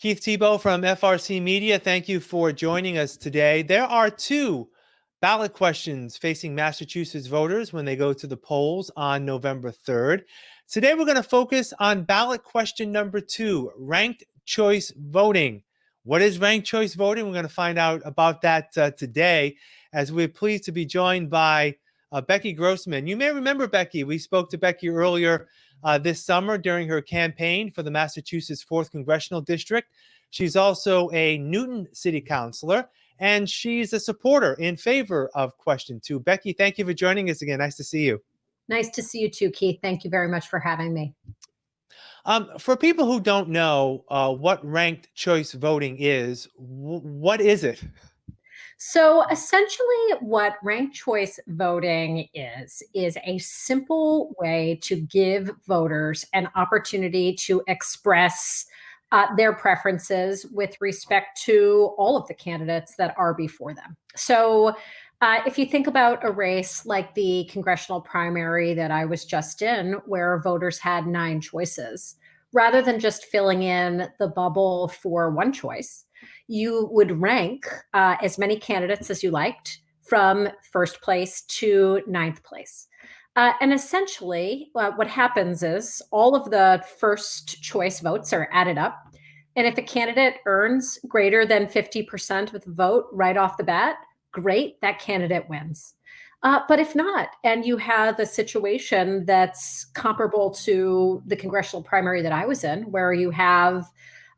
Keith Tebow from FRC Media, thank you for joining us today. There are two ballot questions facing Massachusetts voters when they go to the polls on November 3rd. Today, we're going to focus on ballot question number 2, ranked choice voting. What is ranked choice voting? We're going to find out about that today, as we're pleased to be joined by Becky Grossman. You may remember Becky. We spoke to Becky earlier this summer during her campaign for the Massachusetts 4th Congressional District. She's also a Newton City Councilor, and she's a supporter in favor of question 2. Becky, thank you for joining us again. Nice to see you. Nice to see you too, Keith. Thank you very much for having me. For people who don't know what ranked choice voting is, what is it? So essentially what ranked choice voting is a simple way to give voters an opportunity to express their preferences with respect to all of the candidates that are before them. So if you think about a race like the congressional primary that I was just in, where voters had 9 choices, rather than just filling in the bubble for one choice, you would rank as many candidates as you liked from first place to 9th place. And essentially, what happens is all of the first choice votes are added up. And if a candidate earns greater than 50% of the vote right off the bat, great, that candidate wins. But if not, and you have a situation that's comparable to the congressional primary that I was in, where you have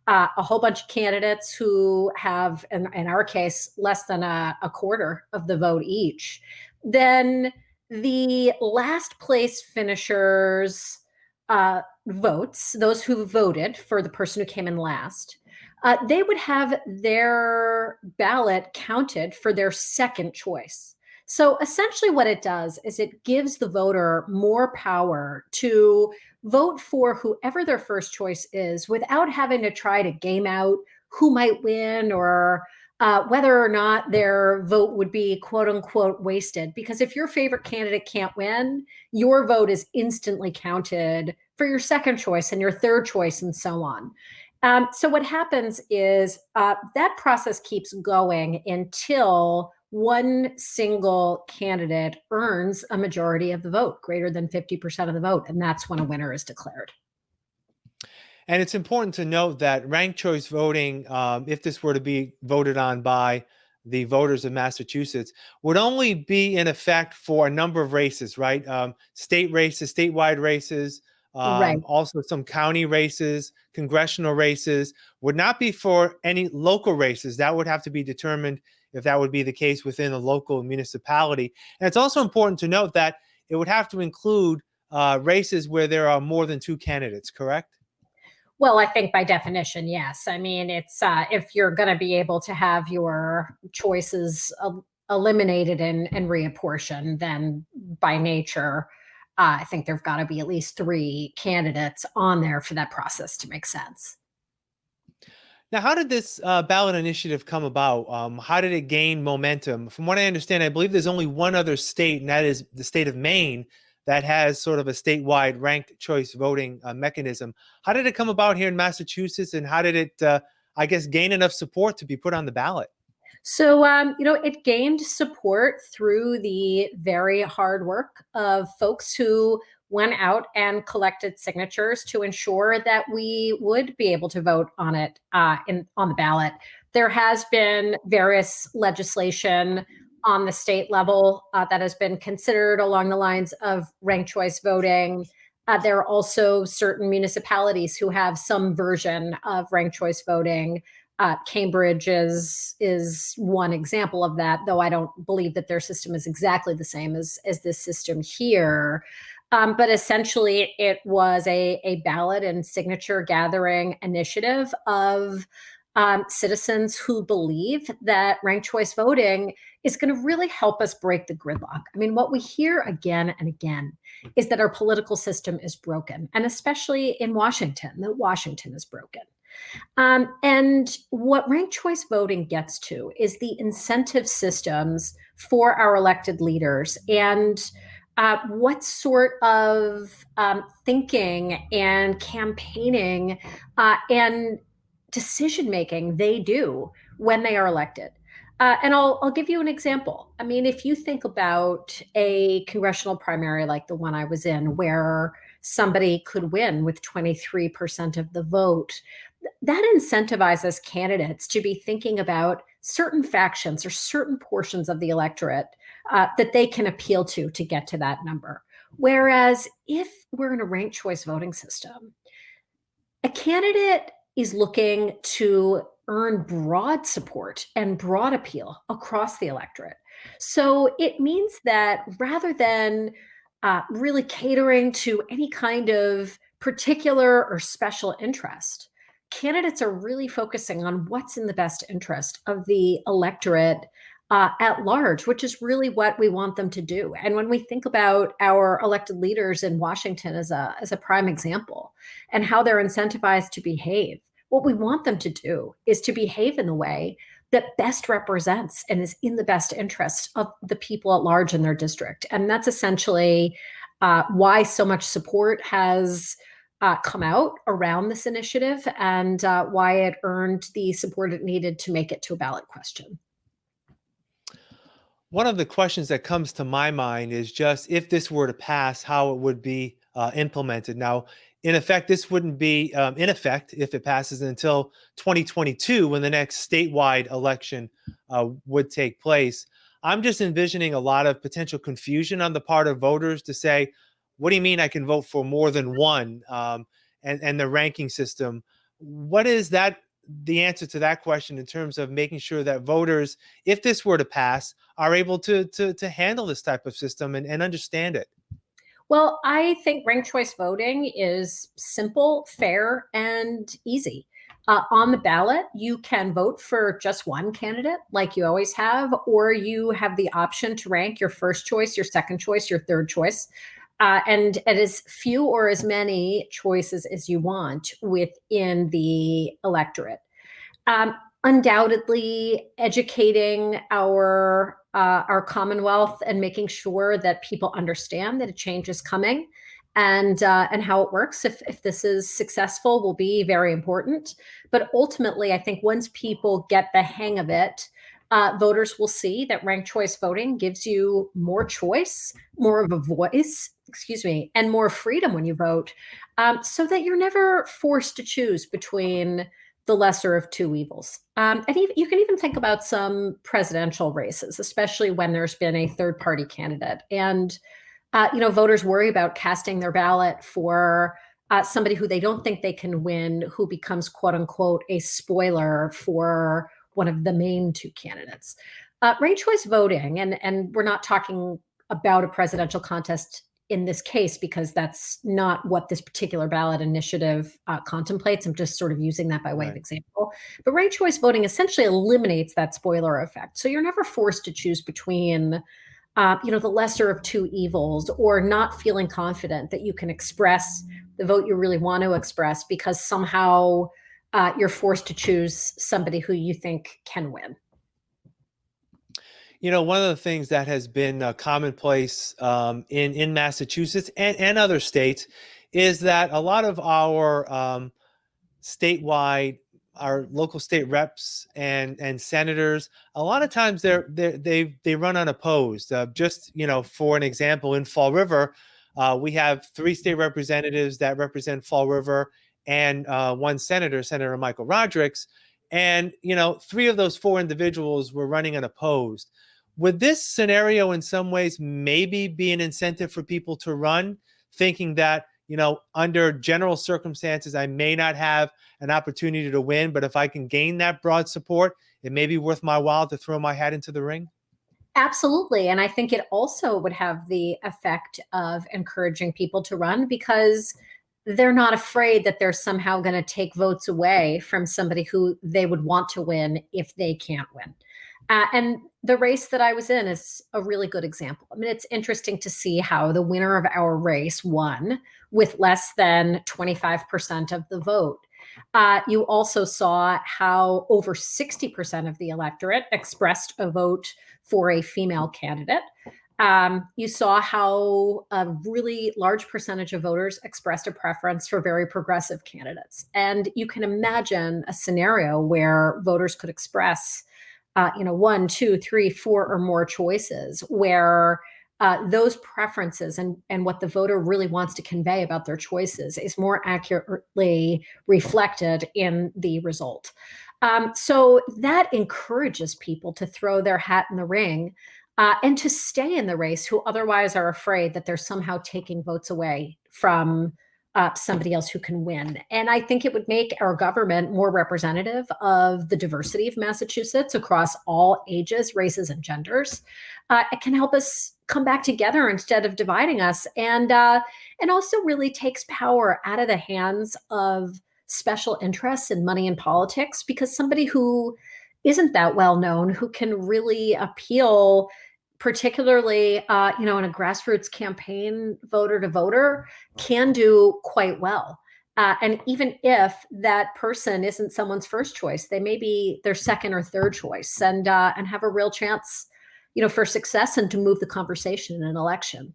a whole bunch of candidates who have, in our case, less than a quarter of the vote each, then the last place finishers' votes, those who voted for the person who came in last, they would have their ballot counted for their second choice. So essentially what it does is it gives the voter more power to vote for whoever their first choice is without having to try to game out who might win or whether or not their vote would be quote unquote wasted. Because if your favorite candidate can't win, your vote is instantly counted for your second choice and your third choice and so on. So what happens is that process keeps going until one single candidate earns a majority of the vote, greater than 50% of the vote, and that's when a winner is declared. And it's important to note that ranked choice voting, if this were to be voted on by the voters of Massachusetts, would only be in effect for a number of races, right? State races, statewide races, Right. also some county races, congressional races, would not be for any local races. That would have to be determined if that would be the case within a local municipality. And it's also important to note that it would have to include races where there are more than 2 candidates, correct? Well, I think by definition, yes. I mean, it's if you're going to be able to have your choices eliminated and reapportioned, then by nature, I think there've got to be at least 3 candidates on there for that process to make sense. Now, how did this ballot initiative come about? How did it gain momentum? From what I understand, I believe there's only one other state, and that is the state of Maine, that has sort of a statewide ranked choice voting mechanism. How did it come about here in Massachusetts, and how did it, I guess, gain enough support to be put on the ballot? So, it gained support through the very hard work of folks who went out and collected signatures to ensure that we would be able to vote on it on the ballot. There has been various legislation on the state level that has been considered along the lines of ranked choice voting. There are also certain municipalities who have some version of ranked choice voting. Cambridge is one example of that, though I don't believe that their system is exactly the same as this system here. But essentially, it was a ballot and signature gathering initiative of citizens who believe that ranked choice voting is going to really help us break the gridlock. I mean, what we hear again and again is that our political system is broken, and especially in Washington, that Washington is broken. And what ranked choice voting gets to is the incentive systems for our elected leaders and what sort of thinking and campaigning and decision making they do when they are elected. And I'll give you an example. I mean, if you think about a congressional primary like the one I was in, where somebody could win with 23% of the vote, that incentivizes candidates to be thinking about certain factions or certain portions of the electorate that they can appeal to get to that number. Whereas if we're in a ranked choice voting system, a candidate is looking to earn broad support and broad appeal across the electorate. So it means that rather than really catering to any kind of particular or special interest, candidates are really focusing on what's in the best interest of the electorate at large, which is really what we want them to do. And when we think about our elected leaders in Washington as a prime example, and how they're incentivized to behave, what we want them to do is to behave in the way that best represents and is in the best interest of the people at large in their district. And that's essentially why so much support has come out around this initiative, and why it earned the support it needed to make it to a ballot question. One of the questions that comes to my mind is just if this were to pass, how it would be implemented. Now, in effect, this wouldn't be in effect if it passes until 2022, when the next statewide election would take place. I'm just envisioning a lot of potential confusion on the part of voters to say, what do you mean I can vote for more than one? And the ranking system. What is the answer to that question in terms of making sure that voters, if this were to pass, are able to handle this type of system and understand it? Well, I think ranked choice voting is simple, fair, and easy. On the ballot, you can vote for just one candidate, like you always have, or you have the option to rank your first choice, your second choice, your third choice, and as few or as many choices as you want within the electorate. Um, Undoubtedly, educating our Commonwealth and making sure that people understand that a change is coming, and how it works, if this is successful, will be very important. But ultimately, I think once people get the hang of it, voters will see that ranked choice voting gives you more choice, more of a voice, excuse me, and more freedom when you vote, so that you're never forced to choose between the lesser of two evils. And even, you can even think about some presidential races, especially when there's been a third party candidate. And, voters worry about casting their ballot for somebody who they don't think they can win, who becomes, quote unquote, a spoiler for one of the main two candidates. Ranked choice voting, and we're not talking about a presidential contest in this case, because that's not what this particular ballot initiative contemplates. I'm just sort of using that by way of example. But ranked choice voting essentially eliminates that spoiler effect. So you're never forced to choose between, the lesser of two evils, or not feeling confident that you can express the vote you really want to express because somehow you're forced to choose somebody who you think can win. One of the things that has been commonplace in Massachusetts and other states is that a lot of our statewide, our local state reps and senators, a lot of times they run unopposed. For an example, in Fall River, we have 3 state representatives that represent Fall River, and one senator, Senator Michael Rodrigues, and 3 of those 4 individuals were running unopposed. Would this scenario in some ways maybe be an incentive for people to run, thinking that, under general circumstances, I may not have an opportunity to win, but if I can gain that broad support, it may be worth my while to throw my hat into the ring? Absolutely. And I think it also would have the effect of encouraging people to run, because they're not afraid that they're somehow going to take votes away from somebody who they would want to win if they can't win. And the race that I was in is a really good example. I mean, it's interesting to see how the winner of our race won with less than 25% of the vote. You also saw how over 60% of the electorate expressed a vote for a female candidate. You saw how a really large percentage of voters expressed a preference for very progressive candidates. And you can imagine a scenario where voters could express, one, two, three, four, or more choices where those preferences and what the voter really wants to convey about their choices is more accurately reflected in the result. So that encourages people to throw their hat in the ring and to stay in the race who otherwise are afraid that they're somehow taking votes away from somebody else who can win. And I think it would make our government more representative of the diversity of Massachusetts across all ages, races, and genders. It can help us come back together instead of dividing us, and also really takes power out of the hands of special interests and money in politics, because somebody who isn't that well known, who can really appeal, particularly in a grassroots campaign, voter to voter, can do quite well. And even if that person isn't someone's first choice, they may be their second or third choice, and have a real chance, for success and to move the conversation in an election.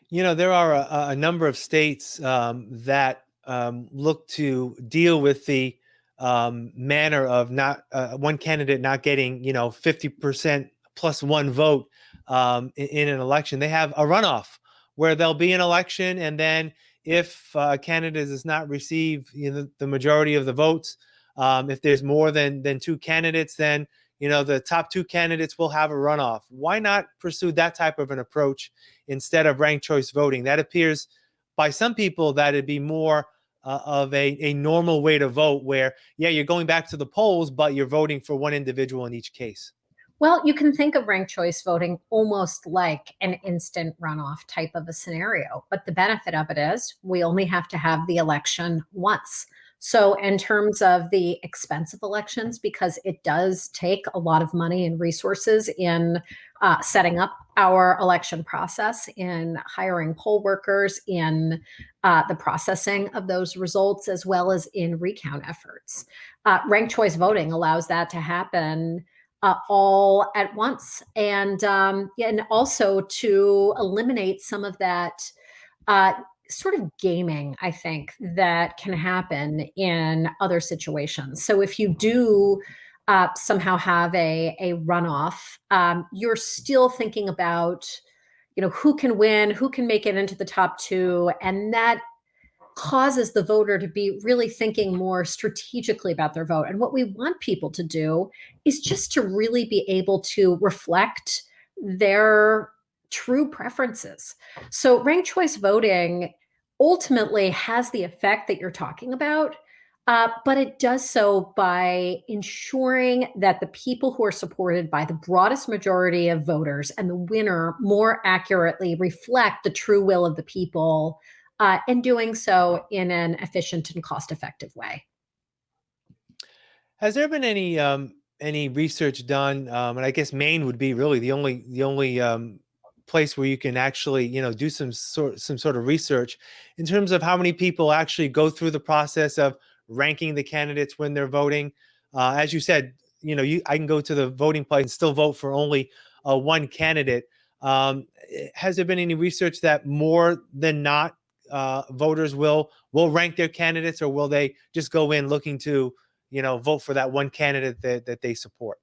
There are a number of states that look to deal with the manner of not one candidate not getting 50% plus one vote in an election. They have a runoff where there'll be an election, and then if a candidate does not receive the majority of the votes, if there's more than two candidates, then the top two candidates will have a runoff. Why not pursue that type of an approach instead of ranked choice voting? That appears by some people that it'd be more of a normal way to vote, where, yeah, you're going back to the polls, but you're voting for one individual in each case. Well, you can think of ranked choice voting almost like an instant runoff type of a scenario. But the benefit of it is we only have to have the election once. So, in terms of the expensive elections, because it does take a lot of money and resources in setting up our election process, in hiring poll workers, in the processing of those results, as well as in recount efforts, ranked choice voting allows that to happen all at once, and also to eliminate some of that sort of gaming, I think, that can happen in other situations. So if you do somehow have a runoff, you're still thinking about, who can win, who can make it into the top two, and that causes the voter to be really thinking more strategically about their vote. And what we want people to do is just to really be able to reflect their true preferences. So ranked choice voting ultimately has the effect that you're talking about, but it does so by ensuring that the people who are supported by the broadest majority of voters and the winner more accurately reflect the true will of the people, and doing so in an efficient and cost-effective way. Has there been any research done? And I guess Maine would be really the only place where you can actually do some sort of research in terms of how many people actually go through the process of ranking the candidates when they're voting. As you said, I can go to the voting place and still vote for only one candidate. Has there been any research that more than not voters will rank their candidates, or will they just go in looking to vote for that one candidate that they support?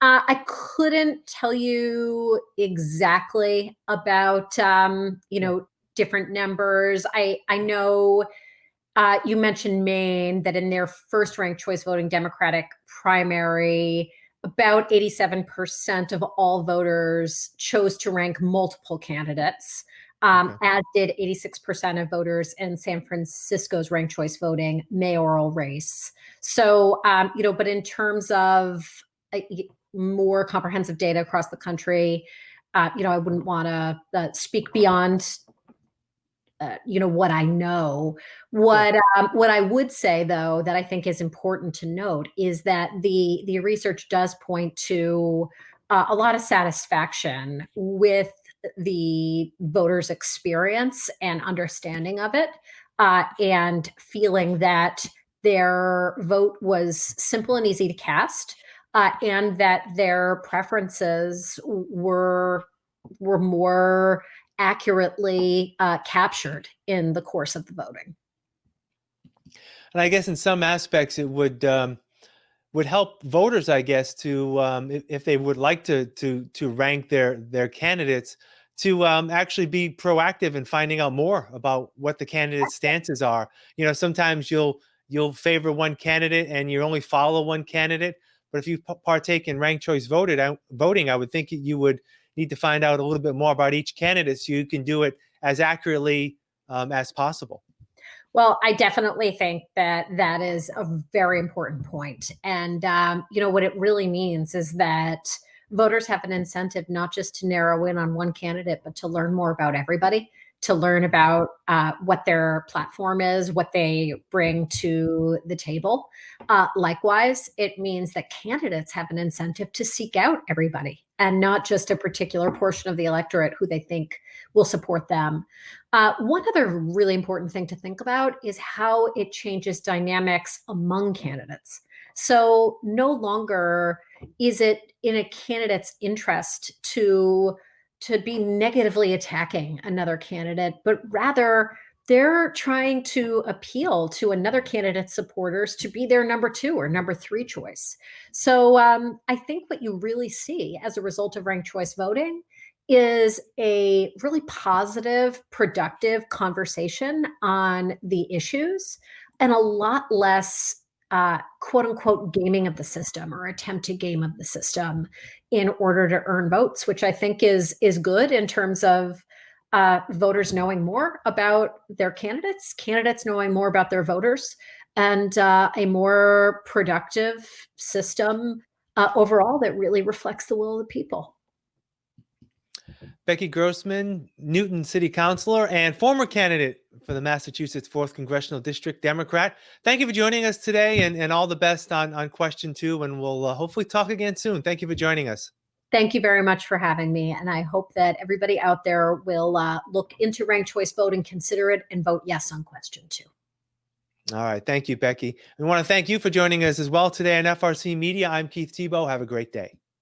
I couldn't tell you exactly about different numbers. I know you mentioned Maine, that in their first ranked choice voting Democratic primary, about 87% of all voters chose to rank multiple candidates, Okay. as did 86% of voters in San Francisco's ranked choice voting mayoral race. So, but in terms of uh, more comprehensive data across the country, I wouldn't want to speak beyond what I know. Sure. What I would say, though, that I think is important to note is that the research does point to a lot of satisfaction with the voters' experience and understanding of it, and feeling that their vote was simple and easy to cast. and that their preferences were more accurately captured in the course of the voting. And I guess in some aspects it would help voters, I guess, to if they would like to rank their candidates, to actually be proactive in finding out more about what the candidate's stances are. Sometimes you'll favor one candidate and you only follow one candidate, but if you partake in ranked choice voting, I would think you would need to find out a little bit more about each candidate so you can do it as accurately as possible. Well, I definitely think that that is a very important point. And, what it really means is that voters have an incentive not just to narrow in on one candidate, but to learn more about everybody, to learn about what their platform is, what they bring to the table. Likewise, it means that candidates have an incentive to seek out everybody and not just a particular portion of the electorate who they think will support them. One other really important thing to think about is how it changes dynamics among candidates. So no longer is it in a candidate's interest to be negatively attacking another candidate, but rather they're trying to appeal to another candidate's supporters to be their number 2 or number 3 choice. So I think what you really see as a result of ranked choice voting is a really positive, productive conversation on the issues and a lot less quote unquote gaming of the system or attempted game of the system in order to earn votes, which I think is good in terms of voters knowing more about their candidates, candidates knowing more about their voters, and a more productive system overall that really reflects the will of the people. Becky Grossman, Newton City Councilor and former candidate for the Massachusetts 4th Congressional District, Democrat. Thank you for joining us today, and all the best on question 2. And we'll hopefully talk again soon. Thank you for joining us. Thank you very much for having me. And I hope that everybody out there will look into ranked choice voting, consider it, and vote yes on question 2. All right. Thank you, Becky. We want to thank you for joining us as well today on FRC Media. I'm Keith Tebow. Have a great day.